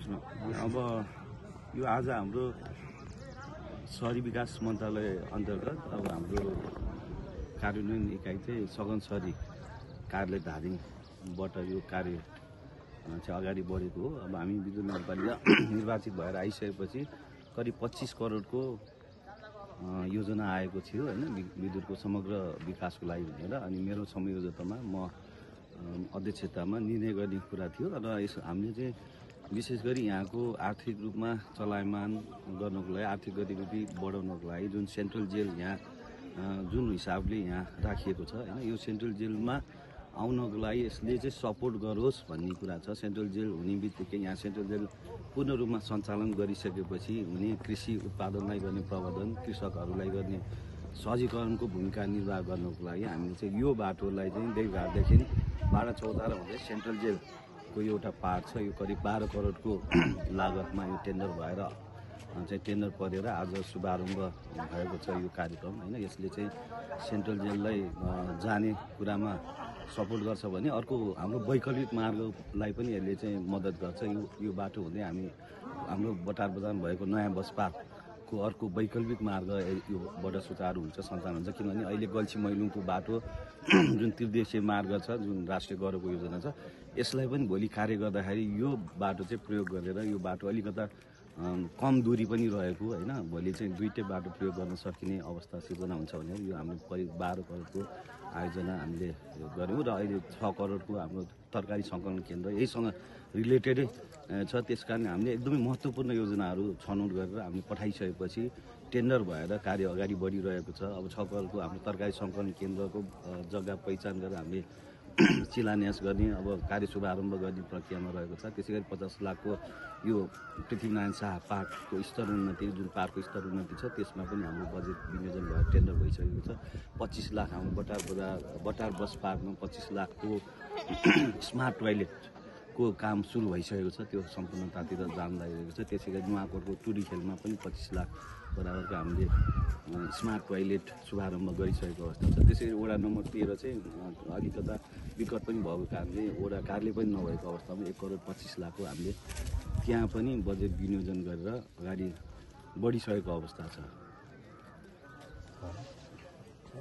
अब यो आज हाम्रो शहरी विकास मन्त्रालय अन्तर्गत अब हाम्रो कार्यान्वयन इकाइ चाहिँ सघन शहरी कार्यालय धादिङबाट यो कार्य चाहिँ अगाडि बढेको हो। अब हामी विद्युत नगरपालिका निर्वाचित भएर आइसकेपछि करिब 25 करोडको योजना आएको थियो हैन, विद्युतको समग्र विकासको लागि भनेर। अनि मेरो संयोजकतामा म अध्यक्षतामा निर्णय गर्ने कुरा थियो र हामीले चाहिँ विशेष गरी यहाँको आर्थिक रूपमा चलायमान गर्नको लागि, आर्थिक गतिविधि बढाउनको लागि जुन सेन्ट्रल जेल यहाँ जुन हिसाबले यहाँ राखिएको छ हैन, यो सेन्ट्रल जेलमा आउनको लागि यसले चाहिँ सपोर्ट गरोस् भन्ने कुरा छ। सेन्ट्रल जेल हुने बित्तिकै यहाँ सेन्ट्रल जेल पूर्ण रूपमा सञ्चालन गरिसकेपछि हुने कृषि उत्पादनलाई गर्ने प्रवर्धन, कृषकहरूलाई गर्ने सहजीकरणको भूमिका निर्वाह गर्नको लागि हामीले चाहिँ यो बाटोलाई चाहिँ देवघाटदेखि 12-14 हुँदै सेन्ट्रल जेलको एउटा पार्ट छ। यो करिब 12 करोडको लागतमा यो टेन्डर भएर चाहिँ टेन्डर परेर आज शुभारम्भ भएको छ यो कार्यक्रम हैन। यसले चाहिँ सेन्ट्रल जेललाई जाने कुरामा सपोर्ट गर्छ भने अर्को हाम्रो वैकल्पिक मार्गलाई पनि यसले चाहिँ मद्दत गर्छ। यो बाटो हुँदै हामी हाम्रो बटार बजार भएको नयाँ बस पार्कको अर्को वैकल्पिक मार्ग योबाट सुचारू हुन्छ, सञ्चालन हुन्छ। किनभने अहिले गल्छी मैलुङको बाटो जुन त्रिदेशीय मार्ग छ, जुन राष्ट्रिय गौरवको योजना छ, यसलाई पनि भोलि कार्य गर्दाखेरि यो बाटो चाहिँ प्रयोग गरेर यो बाटो अलिकता कम दूरी पनि रहेको हैन, भोलि चाहिँ दुईटै बाटो प्रयोग गर्न सकिने अवस्था सिर्जना हुन्छ भने यो हामीले करिब 12 करोडको आयोजना हामीले गऱ्यौँ र अहिले 6 करोडको हाम्रो तरकारी सङ्कलन केन्द्र यहीसँग रिलेटेडै छ। त्यसकारण हामीले एकदमै महत्त्वपूर्ण योजनाहरू छनौट गरेर हामीले पठाइसकेपछि टेन्डर भएर कार्य अगाडि बढिरहेको छ। अब 6 करोडको हाम्रो तरकारी सङ्कलन केन्द्रको जग्गा पहिचान गरेर हामीले शिलान्यास गर्ने अब कार्य शुभारम्भ गर्ने प्रक्रियामा रहेको छ। त्यसै गरी 50 लाखको यो पृथ्वीनारायण शाह पार्कको स्तर उन्नति, जुन पार्कको स्तर उन्नति छ, त्यसमा पनि हाम्रो बजेट विनियोजन भएर टेन्डर भइसकेको छ। 25 लाख हाम्रो बटार बस पार्कमा 25 लाखको स्मार्ट टोयलेटको काम सुरु भइसकेको छ, त्यो सम्पूर्णतातिर जान लागिरहेको छ। त्यसै गरी नुवाकोटको टुरी खेलमा पनि 25 लाख बराबरको हामीले स्मार्ट टोयलेट शुभारम्भ गरिसकेको अवस्था छ। त्यसै गरी वडा नम्बर 13 चाहिँ अलिकता विकट पनि भएको कारणले वडा कार्यालय पनि नभएको अवस्थामा 1 करोड 25 लाखको हामीले त्यहाँ पनि बजेट विनियोजन गरेर अगाडि बढिसकेको अवस्था छ।